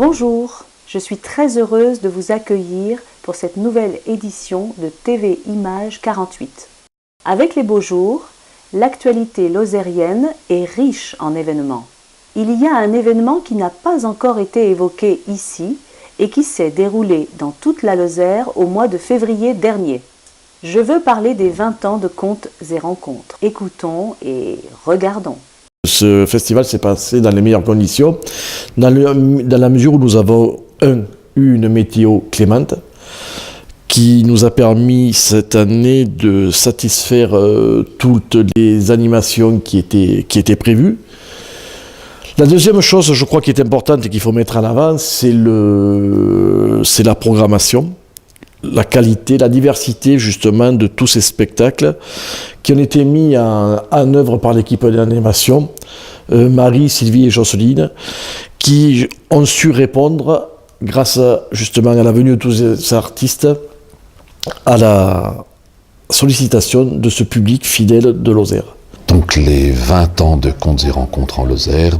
Bonjour, je suis très heureuse de vous accueillir pour cette nouvelle édition de TV Images 48. Avec les beaux jours, l'actualité lozérienne est riche en événements. Il y a un événement qui n'a pas encore été évoqué ici et qui s'est déroulé dans toute la Lozère au mois de février dernier. Je veux parler des 20 ans de Contes et Rencontres. Écoutons et regardons. Ce festival s'est passé dans les meilleures conditions, dans la mesure où nous avons eu une météo clémente qui nous a permis cette année de satisfaire toutes les animations qui étaient prévues. La deuxième chose, je crois, qui est importante et qu'il faut mettre en avant, c'est la programmation, la qualité, la diversité justement de tous ces spectacles qui ont été mis en œuvre par l'équipe d'animation, Marie, Sylvie et Jocelyne, qui ont su répondre, grâce justement à la venue de tous ces artistes, à la sollicitation de ce public fidèle de Lozère. Donc les 20 ans de Contes et Rencontres en Lozère,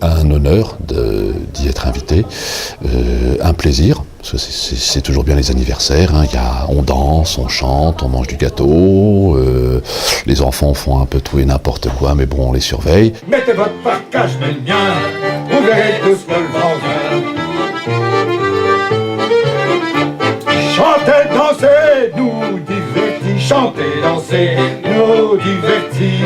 un honneur d'y être invité, un plaisir, parce que c'est toujours bien les anniversaires, on danse, on chante, on mange du gâteau, les enfants font un peu tout et n'importe quoi, mais bon, on les surveille. Mettez votre parka, je mets le mien, vous verrez tout ce que le vent vient. Chantez, dansez, nous divertis, chantez, dansez, nous divertis.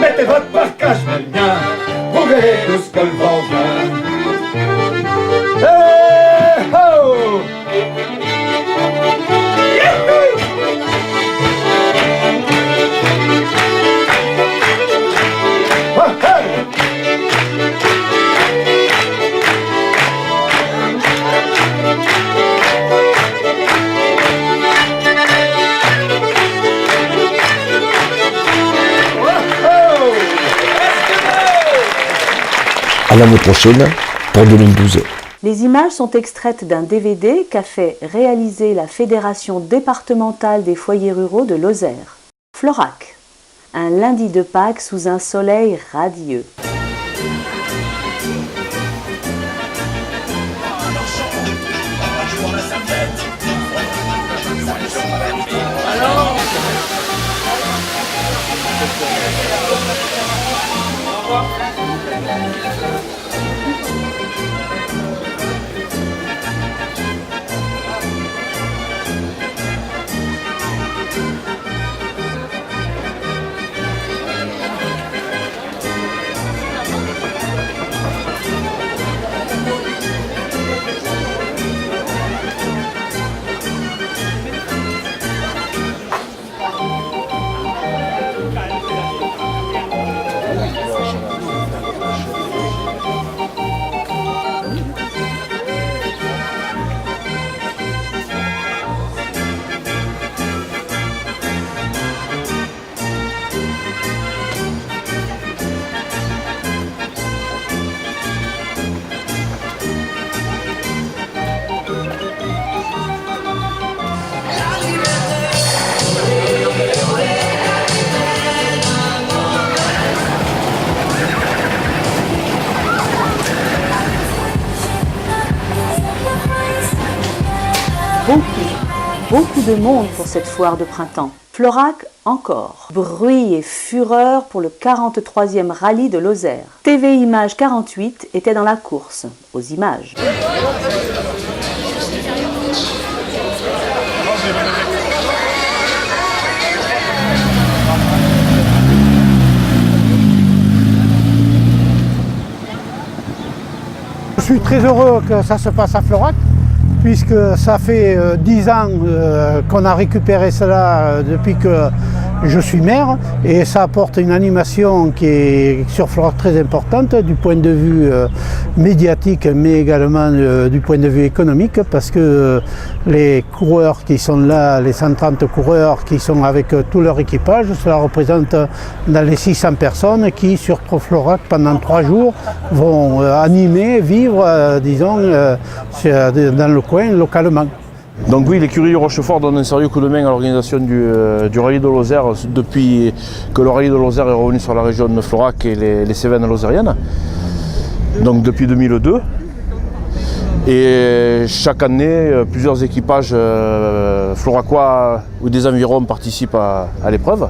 Mettez votre parka, je mets le mien, vous verrez tout ce que le vent vient. Hey ho! À l'année prochaine, pour 2012. Les images sont extraites d'un DVD qu'a fait réaliser la Fédération départementale des foyers ruraux de Lozère. Florac, un lundi de Pâques sous un soleil radieux. Beaucoup de monde pour cette foire de printemps. Florac encore. Bruit et fureur pour le 43e rallye de Lozère. TV Images 48 était dans la course, aux images. Je suis très heureux que ça se passe à Florac, puisque ça fait 10 ans qu'on a récupéré cela depuis que je suis maire, et ça apporte une animation qui est sur Florac très importante du point de vue médiatique, mais également du point de vue économique, parce que les coureurs qui sont là, les 130 coureurs qui sont avec tout leur équipage, cela représente dans les 600 personnes qui sur Florac pendant 3 jours vont animer, vivre, disons, dans le coin localement. Donc oui, l'écurie Rochefort donne un sérieux coup de main à l'organisation du rallye de Lozère depuis que le rallye de Lozère est revenu sur la région de Florac et les Cévennes lozériennes, donc depuis 2002. Et chaque année, plusieurs équipages floracois ou des environs participent à l'épreuve.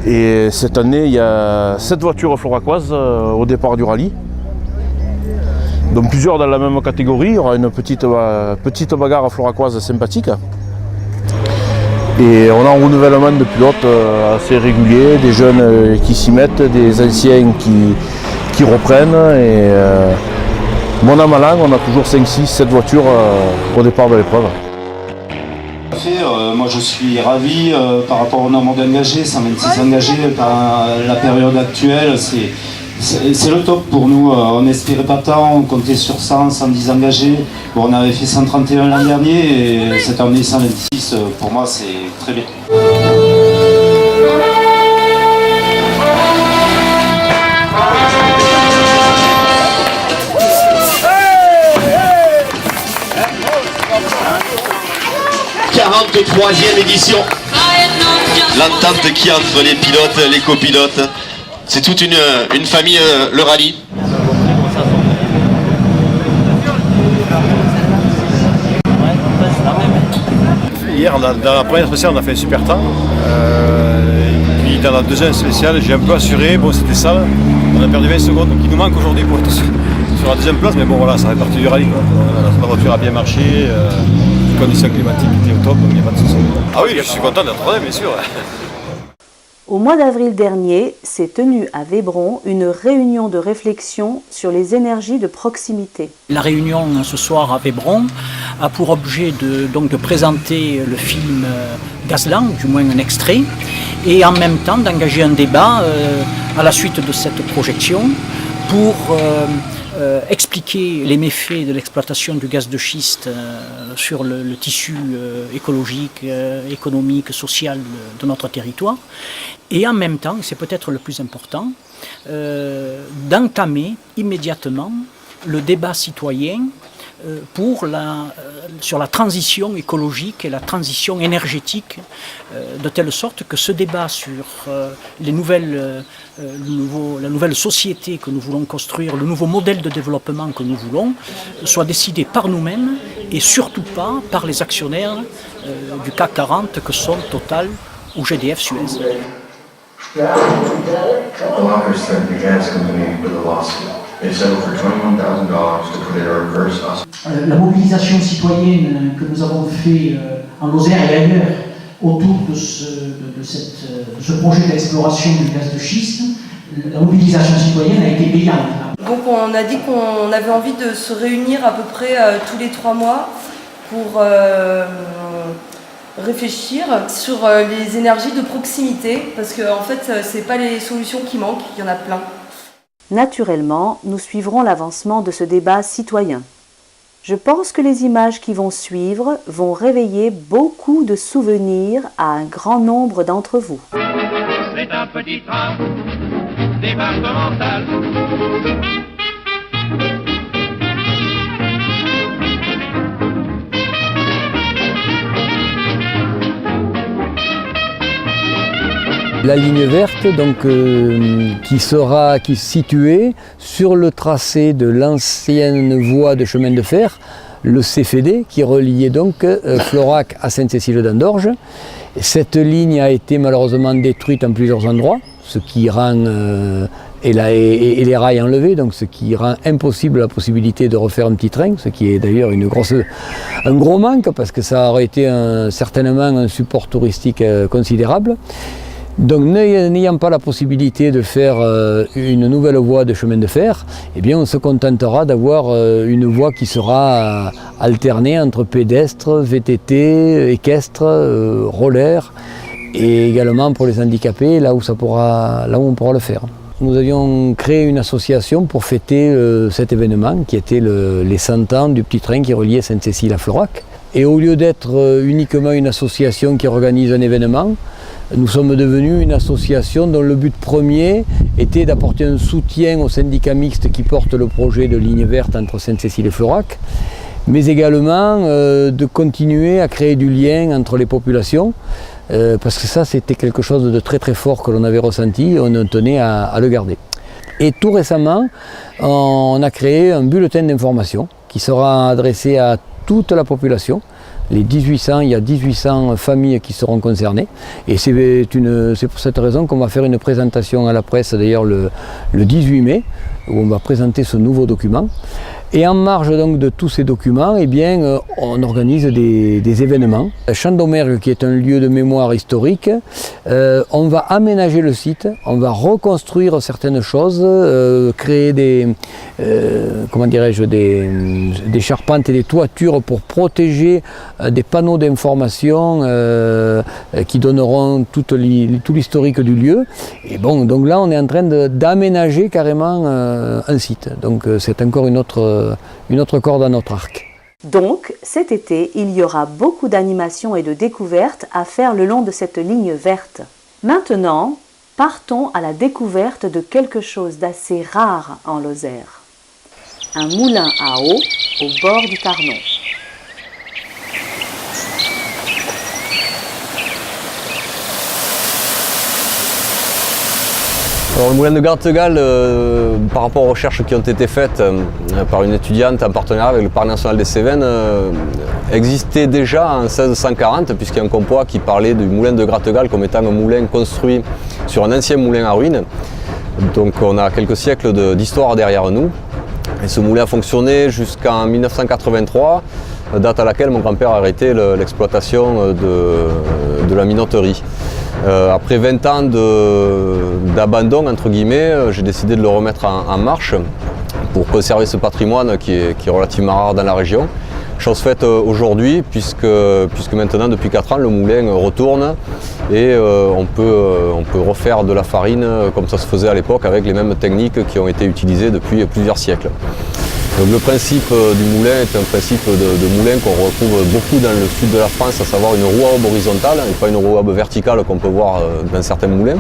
Et cette année, il y a 7 voitures floracoises au départ du rallye. Donc plusieurs dans la même catégorie, il y aura une petite bagarre floracoise sympathique. Et on a un renouvellement de pilotes assez régulier, des jeunes qui s'y mettent, des anciens qui reprennent. Et mon âme à l'âme, on a toujours 5, 6, 7 voitures au départ de l'épreuve. Moi je suis ravi par rapport au nombre d'engagés, 126 engagés par la période actuelle, c'est le top pour nous. On n'espérait pas tant, on comptait sur 100, 110 engagés. Bon, on avait fait 131 l'an dernier et cette année 126, pour moi c'est très bien. « 43e édition. L'entente qui entre les pilotes, les copilotes. C'est toute une famille, le rallye. Hier, dans la première spéciale, on a fait un super temps. Puis dans la deuxième spéciale, j'ai un peu assuré. Bon, c'était ça. On a perdu 20 secondes, donc il nous manque aujourd'hui pour être sur la deuxième place. Mais bon, voilà, ça fait partie du rallye. La voiture a bien marché. Les conditions climatiques étaient au top, donc il n'y a pas de souci. Ah oui, je suis content d'être troisième, bien sûr. Au mois d'avril dernier, s'est tenue à Vébron une réunion de réflexion sur les énergies de proximité. La réunion ce soir à Vébron a pour objet de présenter le film Gazlan, du moins un extrait, et en même temps d'engager un débat à la suite de cette projection pour expliquer les méfaits de l'exploitation du gaz de schiste sur le tissu écologique, économique, social de notre territoire, et en même temps, c'est peut-être le plus important, d'entamer immédiatement le débat citoyen sur la transition écologique et la transition énergétique, de telle sorte que ce débat sur la nouvelle société que nous voulons construire, le nouveau modèle de développement que nous voulons, soit décidé par nous-mêmes et surtout pas par les actionnaires du CAC 40 que sont Total ou GDF Suez. La mobilisation citoyenne que nous avons fait en Lozère et ailleurs autour de ce projet d'exploration du gaz de schiste, la mobilisation citoyenne a été payante. Donc on a dit qu'on avait envie de se réunir à peu près tous les 3 mois pour réfléchir sur les énergies de proximité, parce qu'en fait c'est pas les solutions qui manquent, il y en a plein. Naturellement, nous suivrons l'avancement de ce débat citoyen. Je pense que les images qui vont suivre vont réveiller beaucoup de souvenirs à un grand nombre d'entre vous. C'est un petit train départemental. La ligne verte, donc, qui est située sur le tracé de l'ancienne voie de chemin de fer, le CFD, qui reliait donc Florac à Sainte-Cécile-d'Andorge. Cette ligne a été malheureusement détruite en plusieurs endroits, ce qui rend et les rails enlevés, donc ce qui rend impossible la possibilité de refaire un petit train, ce qui est d'ailleurs un gros manque, parce que ça aurait été certainement un support touristique considérable. Donc n'ayant pas la possibilité de faire une nouvelle voie de chemin de fer, eh bien on se contentera d'avoir une voie qui sera alternée entre pédestres, VTT, équestres, roller, et également pour les handicapés, là où on pourra le faire. Nous avions créé une association pour fêter cet événement qui était les 100 ans du petit train qui reliait Sainte-Cécile à Florac. Et au lieu d'être uniquement une association qui organise un événement, nous sommes devenus une association dont le but premier était d'apporter un soutien aux syndicats mixtes qui portent le projet de ligne verte entre Sainte-Cécile et Florac, mais également de continuer à créer du lien entre les populations, parce que ça c'était quelque chose de très très fort que l'on avait ressenti et on tenait à le garder. Et tout récemment, on a créé un bulletin d'information qui sera adressé à toute la population. Il y a 1800 familles qui seront concernées et c'est pour cette raison qu'on va faire une présentation à la presse d'ailleurs le 18 mai où on va présenter ce nouveau document. Et en marge donc de tous ces documents, eh bien, on organise des événements. Champ d'Aumergue, qui est un lieu de mémoire historique, on va aménager le site, on va reconstruire certaines choses, créer des charpentes et des toitures pour protéger des panneaux d'information qui donneront tout l'historique du lieu. Et bon, donc là, on est en train d'aménager carrément un site. Donc c'est encore une autre corde à notre arc. Donc, cet été, il y aura beaucoup d'animations et de découvertes à faire le long de cette ligne verte. Maintenant, partons à la découverte de quelque chose d'assez rare en Lozère. Un moulin à eau au bord du Tarnon. Alors, le moulin de Grattegal, par rapport aux recherches qui ont été faites par une étudiante en partenariat avec le Parc national des Cévennes, existait déjà en 1640, puisqu'il y a un compois qui parlait du moulin de Grattegal comme étant un moulin construit sur un ancien moulin à ruines. Donc on a quelques siècles d'histoire derrière nous. Et ce moulin a fonctionné jusqu'en 1983, date à laquelle mon grand-père a arrêté l'exploitation de la minoterie. Après 20 ans d'abandon, entre guillemets, j'ai décidé de le remettre en marche pour conserver ce patrimoine qui est relativement rare dans la région. Chose faite aujourd'hui, puisque maintenant, depuis 4 ans, le moulin retourne et on peut refaire de la farine comme ça se faisait à l'époque avec les mêmes techniques qui ont été utilisées depuis plusieurs siècles. Donc le principe du moulin est un principe de moulin qu'on retrouve beaucoup dans le sud de la France, à savoir une roue à aube horizontale et pas une roue à aube verticale qu'on peut voir dans certains moulins,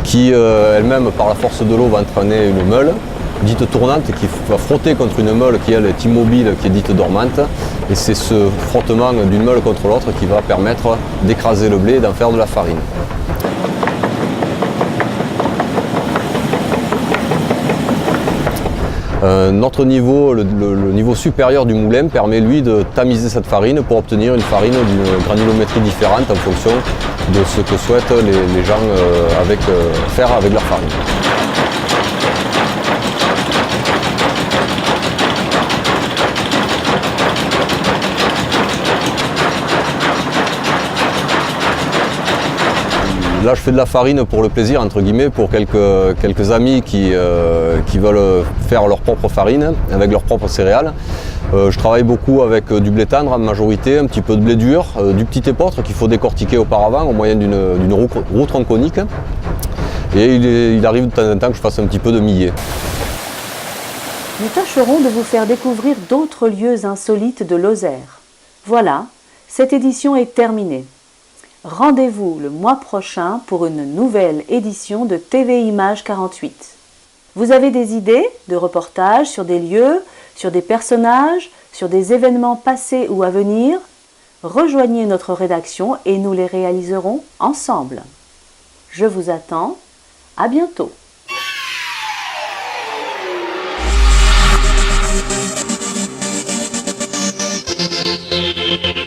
qui elle-même, par la force de l'eau, va entraîner une meule dite tournante qui va frotter contre une meule qui elle est immobile, qui est dite dormante. Et c'est ce frottement d'une meule contre l'autre qui va permettre d'écraser le blé et d'en faire de la farine. Notre niveau, le niveau supérieur du moulin, permet lui de tamiser cette farine pour obtenir une farine d'une granulométrie différente en fonction de ce que souhaitent les gens faire avec leur farine. Là, je fais de la farine pour le plaisir, entre guillemets, pour quelques amis qui veulent faire leur propre farine avec leurs propres céréales. Je travaille beaucoup avec du blé tendre en majorité, un petit peu de blé dur, du petit épeautre qu'il faut décortiquer auparavant au moyen d'une roue tronconique. Et il arrive de temps en temps que je fasse un petit peu de millet. Nous tâcherons de vous faire découvrir d'autres lieux insolites de Lozère. Voilà, cette édition est terminée. Rendez-vous le mois prochain pour une nouvelle édition de TV Images 48. Vous avez des idées de reportages sur des lieux, sur des personnages, sur des événements passés ou à venir? Rejoignez notre rédaction et nous les réaliserons ensemble. Je vous attends. À bientôt. Thank you.